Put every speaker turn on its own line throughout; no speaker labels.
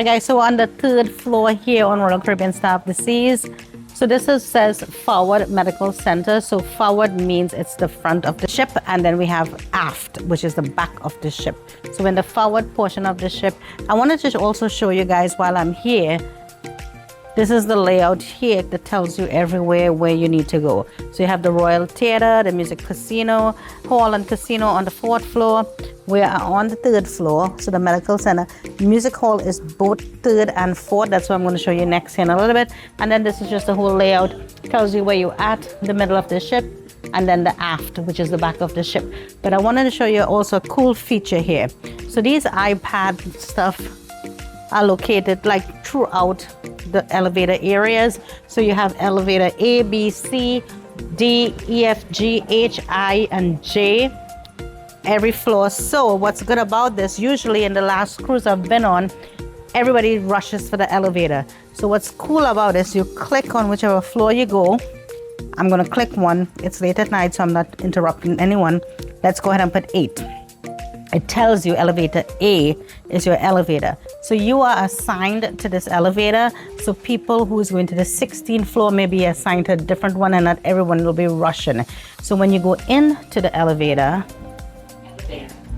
Alright guys, so on the third floor here on Royal Caribbean Star of the Seas. So this says Forward Medical Center. So forward means it's the front of the ship, and then we have aft, which is the back of the ship. So in the forward portion of the ship, I wanted to also show you guys while I'm here. This is the layout here that tells you everywhere where you need to go. So you have the Royal Theatre, the Music Casino, Hall and Casino on the 4th floor. We are on the 3rd floor, so the Medical Center. Music Hall is both 3rd and 4th. That's what I'm going to show you next here in a little bit. And then this is just the whole layout. Tells you where you're at, the middle of the ship, and then the aft, which is the back of the ship. But I wanted to show you also a cool feature here. So these iPad stuff are located like throughout the elevator areas. So you have elevator A, B, C, D, E, F, G, H, I, and J, every floor. So what's good about this, usually in the last cruise I've been on, everybody rushes for the elevator. So what's cool about this, you click on whichever floor you go. I'm gonna click one. It's late at night, so I'm not interrupting anyone. Let's go ahead and put 8. It tells you elevator A is your elevator. So you are assigned to this elevator. So people who's going to the 16th floor may be assigned to a different one, and not everyone will be rushing. So when you go into the elevator,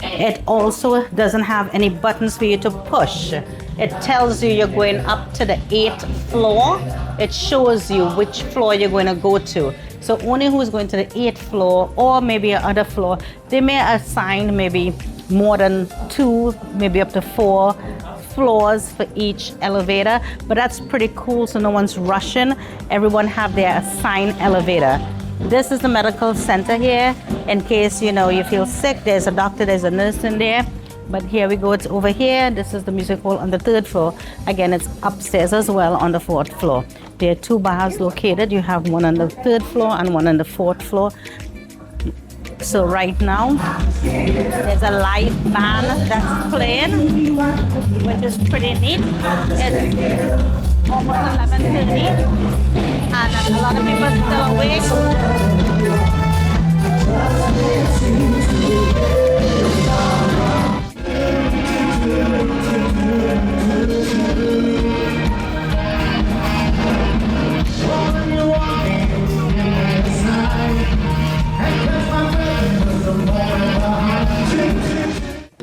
it also doesn't have any buttons for you to push. It tells you you're going up to the 8th floor. It shows you which floor you're going to go to. So only who's going to the 8th floor or maybe another floor, they may assign maybe more than 2, maybe up to 4 floors for each elevator. But that's pretty cool, so no one's rushing. Everyone have their assigned elevator. This is the medical center here. In case you feel sick, there's a doctor, there's a nurse in there. But here we go, it's over here. This is the music hall on the 3rd floor. Again, it's upstairs as well on the 4th floor. There are 2 bars located. You have one on the 3rd floor and one on the 4th floor. So right now, there's a live band that's playing, which is pretty neat. It's almost 11:30, and a lot of people are still awake.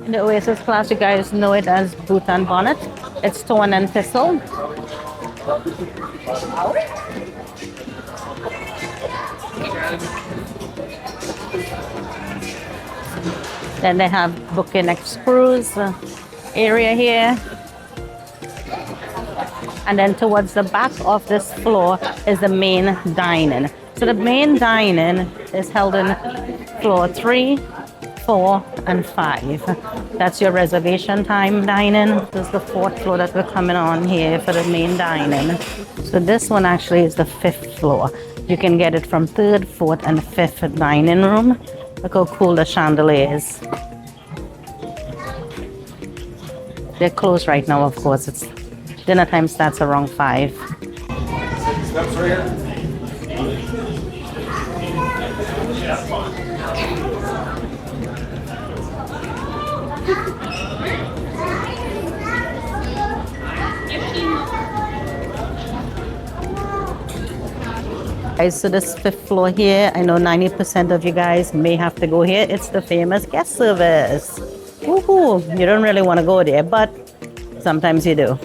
In the Oasis class, you guys know it as Bhutan Bonnet. It's torn and thistle. Then they have booking cruise area here. And then towards the back of this floor is the main dining. So the main dining is held in floor 3, 4, and 5. That's your reservation time dining. This is the 4th floor that we're coming on here for the main dining. So this one actually is the 5th floor. You can get it from 3rd, 4th, and 5th dining room. Look how cool the chandeliers. They're closed right now, of course. It's dinner time starts around 5.
Steps right here.
Guys, so this 5th floor here, I know 90% of you guys may have to go here. It's the famous guest service. Woohoo! You don't really want to go there, but sometimes you do.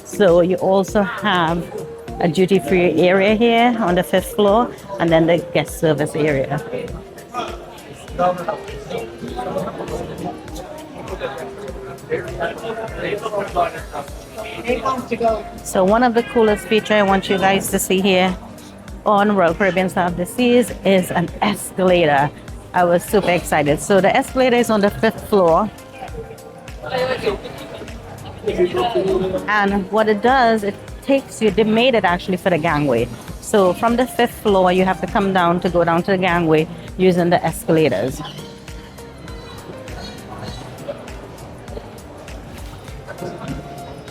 So you also have a duty-free area here on the 5th floor, and then the guest service area. So one of the coolest features I want you guys to see here on Royal Caribbean Star of the Seas is an escalator. I was super excited. So the escalator is on the 5th floor. And what it does, it takes you, they made it actually for the gangway. So from the 5th floor, you have to come down to go down to the gangway using the escalators.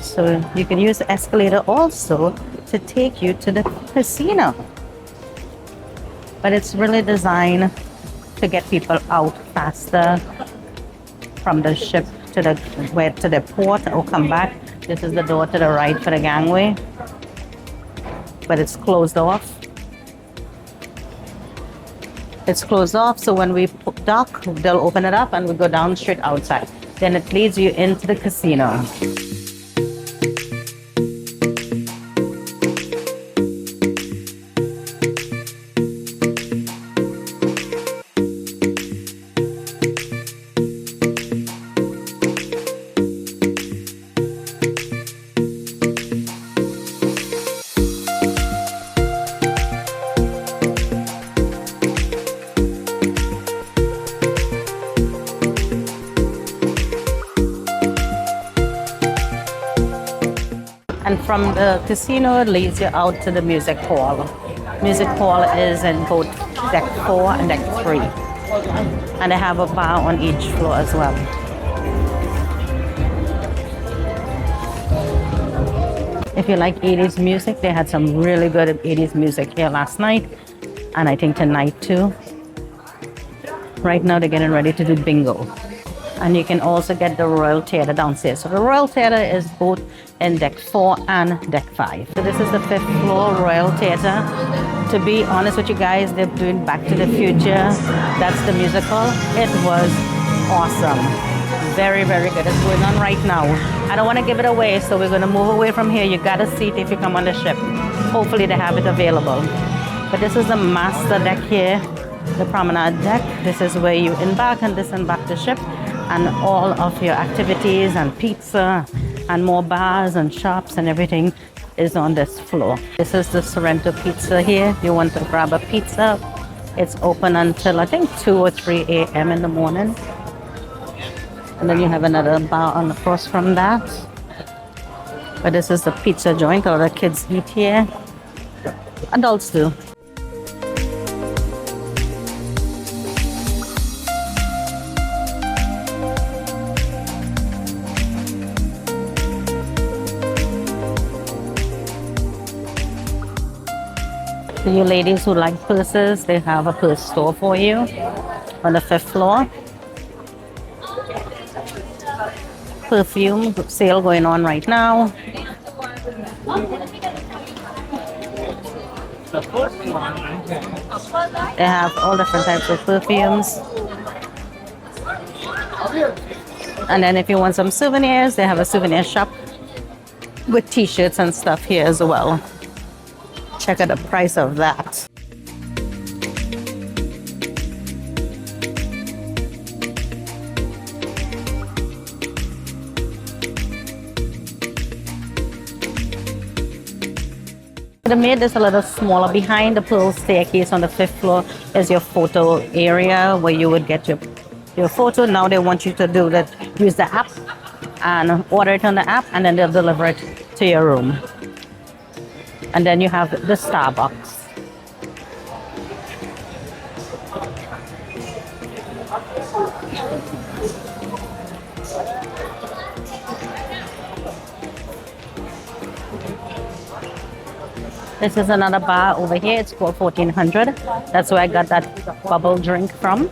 So you can use the escalator also to take you to the casino. But it's really designed to get people out faster from the ship to the port or come back. This is the door to the right for the gangway, but it's closed off. It's closed off, so when we dock, they'll open it up and we go down straight outside. Then it leads you into the casino. And from the casino, it leads you out to the music hall. Music hall is in both deck 4 and deck 3. And they have a bar on each floor as well. If you like 80s music, they had some really good 80s music here last night. And I think tonight too. Right now they're getting ready to do bingo. And you can also get the Royal Theatre downstairs. So the Royal Theatre is both in deck 4 and deck 5. So this is the 5th floor Royal Theatre. To be honest with you guys, they're doing Back to the Future. That's the musical. It was awesome. Very, very good. It's going on right now. I don't want to give it away, so we're going to move away from here. You got a seat if you come on the ship. Hopefully they have it available. But this is the master deck here, the promenade deck. This is where you embark and disembark the ship. And all of your activities and pizza and more bars and shops and everything is on this floor. This is the Sorrento Pizza here. You want to grab a pizza. It's open until I think 2 or 3 a.m. in the morning. And then you have another bar on across from that. But this is the pizza joint. All the kids eat here. Adults do. For you ladies who like purses, they have a purse store for you on the 5th floor. Perfume sale going on right now. They have all different types of perfumes. And then if you want some souvenirs, they have a souvenir shop with t-shirts and stuff here as well. Check out the price of that. The made is a little smaller. Behind the pearl staircase on the 5th floor is your photo area where you would get your photo. Now they want you to do that, use the app and order it on the app, and then they'll deliver it to your room. And then you have the Starbucks. This is another bar over here. It's called 1400. That's where I got that bubble drink from.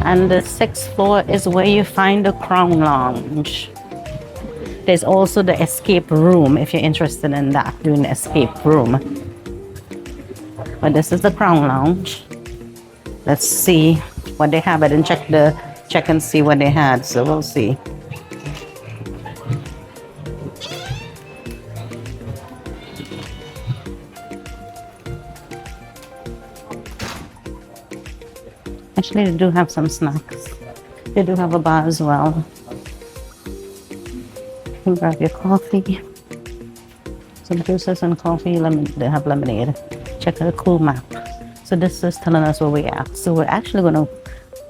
And the 6th floor is where you find the Crown Lounge. There's also the escape room if you're interested in that, doing the escape room. But this is the Crown Lounge. Let's see what they have. I didn't check and see what they had, so we'll see. Actually, they do have some snacks. They do have a bar as well. You can grab your coffee. Some juices and coffee. They have lemonade. Check out a cool map. So this is telling us where we're at. So we're actually going to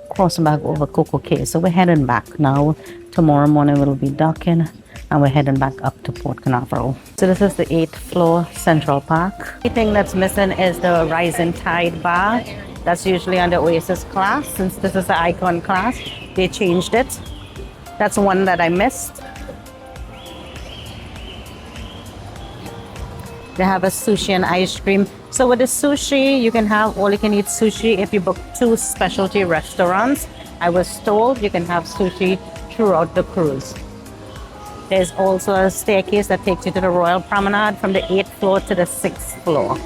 cross back over Coco Cay. So we're heading back now. Tomorrow morning we'll be docking and we're heading back up to Port Canaveral. So this is the 8th floor Central Park. The thing that's missing is the Rising Tide bar. That's usually on the Oasis class. Since this is the Icon class, they changed it. That's one that I missed. They have a sushi and ice cream. So with the sushi, you can have all you can eat sushi if you book 2 specialty restaurants. I was told you can have sushi throughout the cruise. There's also a staircase that takes you to the Royal Promenade from the 8th floor to the 6th floor.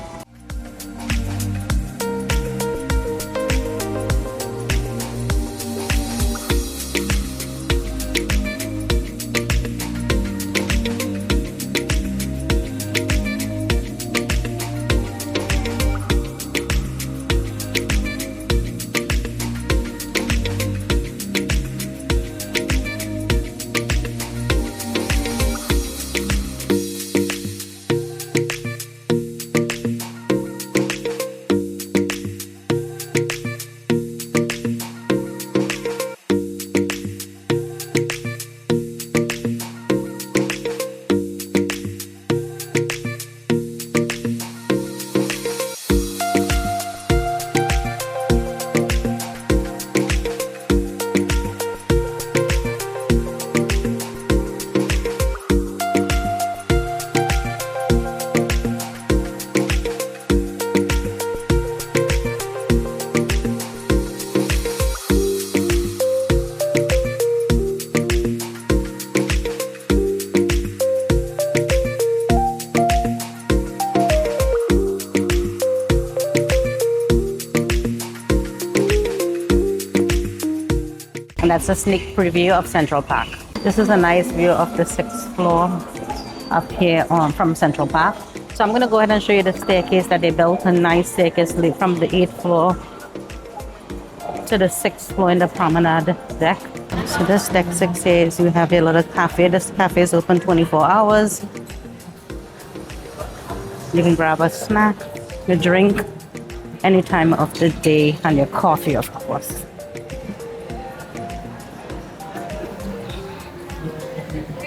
And that's a sneak preview of Central Park. This is a nice view of the 6th floor up here from Central Park. So I'm going to go ahead and show you the staircase that they built. A nice staircase from the 8th floor to the 6th floor in the promenade deck. So this deck 6 is you have your little cafe. This cafe is open 24 hours. You can grab a snack, your drink, any time of the day, and your coffee, of course.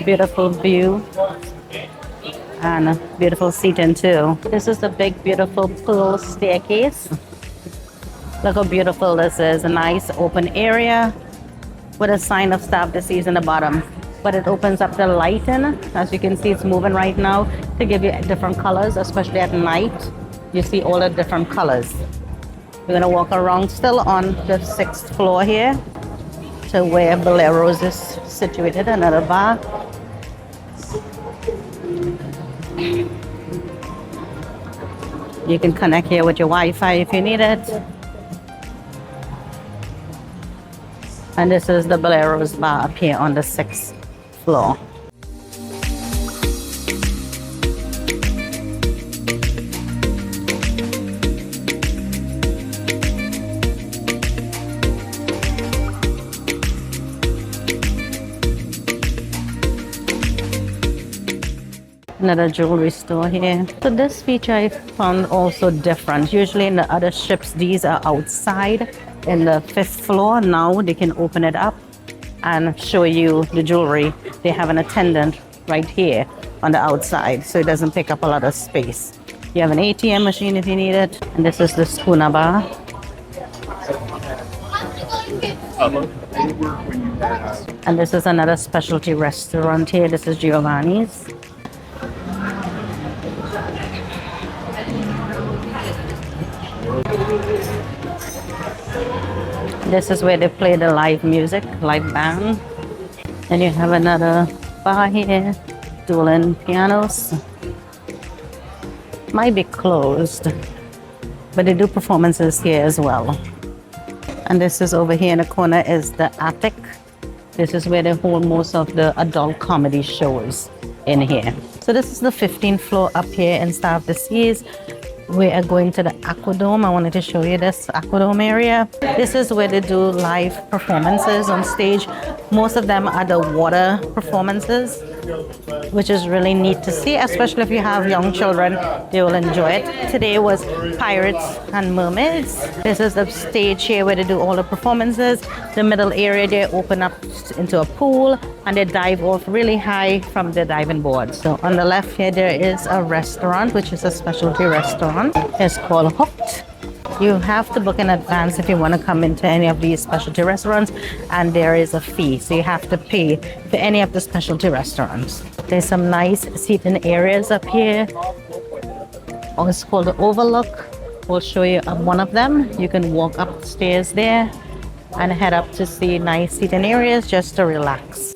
Beautiful view and beautiful seating too. This is a big, beautiful pearl staircase. Look how beautiful this is. A nice open area with a sign of staff deceased in the bottom. But it opens up the lighting. As you can see, it's moving right now to give you different colors, especially at night. You see all the different colors. We're gonna walk around still on the 6th floor here to where Bolero's is situated, another bar. You can connect here with your Wi-Fi if you need it. And this is the Bolero's bar up here on the 6th floor. Another jewelry store here. So this feature I found also different. Usually in the other ships, these are outside in the 5th floor. Now they can open it up and show you the jewelry. They have an attendant right here on the outside, so it doesn't take up a lot of space. You have an ATM machine if you need it. And this is the Schooner Bar. And this is another specialty restaurant here. This is Giovanni's. This is where they play the live music, live band. And you have another bar here, dueling pianos. Might be closed, but they do performances here as well. And this is over here in the corner is the attic. This is where they hold most of the adult comedy shows in here. So this is the 15th floor up here in Star of the Seas. We are going to the Aquadome. I wanted to show you this Aquadome area. This is where they do live performances on stage. Most of them are the water performances, which is really neat to see, especially if you have young children. They will enjoy it. Today was Pirates and Mermaids. This is the stage here where they do all the performances. The middle area, they open up into a pool and they dive off really high from the diving board. So on the left here, there is a restaurant, which is a specialty restaurant. It's called Hooked. You have to book in advance if you want to come into any of these specialty restaurants, and there is a fee, so you have to pay for any of the specialty restaurants. There's some nice seating areas up here Oh, it's called the Overlook. We'll show you one of them. You can walk upstairs there and head up to see nice seating areas just to relax.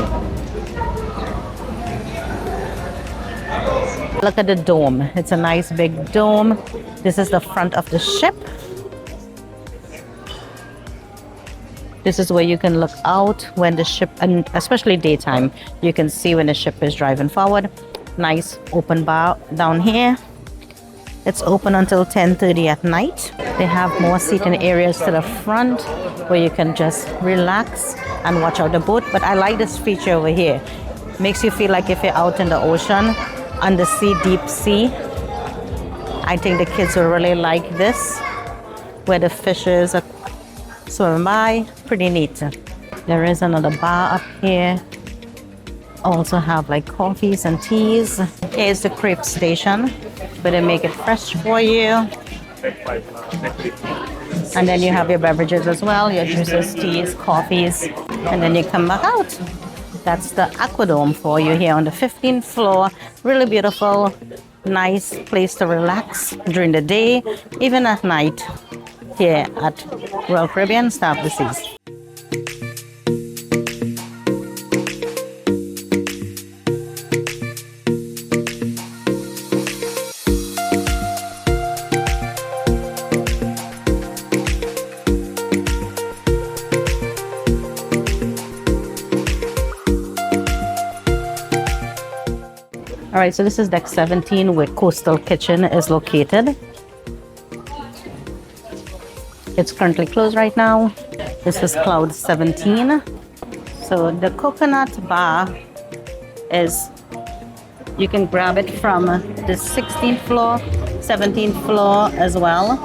Look at the dome. It's a nice big dome. This is the front of the ship. This is where you can look out when the ship, and especially daytime, you can see when the ship is driving forward. Nice open bar down here. It's open until 10:30 at night. They have more seating areas to the front where you can just relax and watch out the boat. But I like this feature over here. Makes you feel like if you're out in the ocean, undersea, deep sea. I think the kids will really like this, where the fishes are swimming by. Pretty neat. There is another bar up here. Also have like coffees and teas. Here's the crepe station, where they make it fresh for you. And then you have your beverages as well, your juices, teas, coffees, and then you come back out. That's the Aquadome for you here on the 15th floor. Really beautiful, nice place to relax during the day, even at night here at Royal Caribbean Star of the Seas. All right, so this is deck 17 where Coastal Kitchen is located. It's currently closed right now. This is Cloud 17. So the coconut bar is, you can grab it from the 16th floor, 17th floor as well.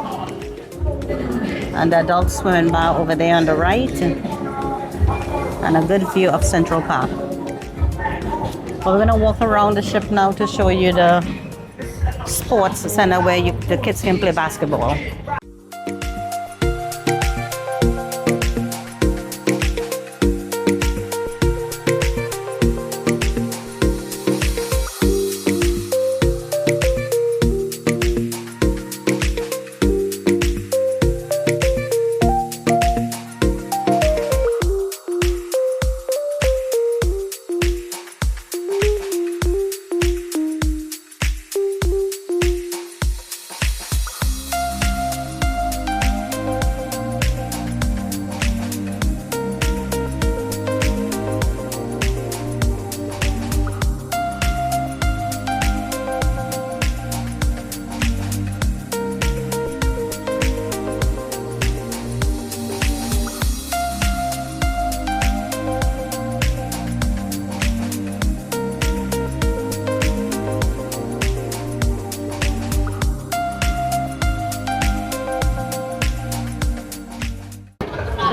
And the adult swimming bar over there on the right. And a good view of Central Park. We're gonna walk around the ship now to show you the sports center where the kids can play basketball.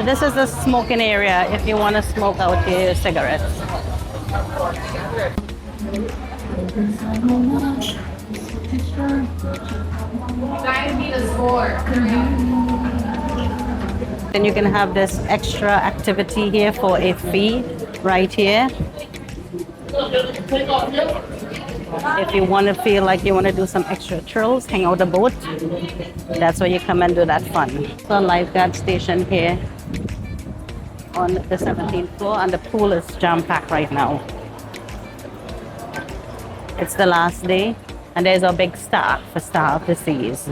So this is the smoking area if you want to smoke out your cigarettes. Then you can have this extra activity here for a fee right here. If you want to feel like you want to do some extra thrills, hang out the boat, that's where you come and do that fun. So a lifeguard station here on the 17th floor, and the pool is jam-packed right now. It's the last day, and there's a big star for Star of the Seas.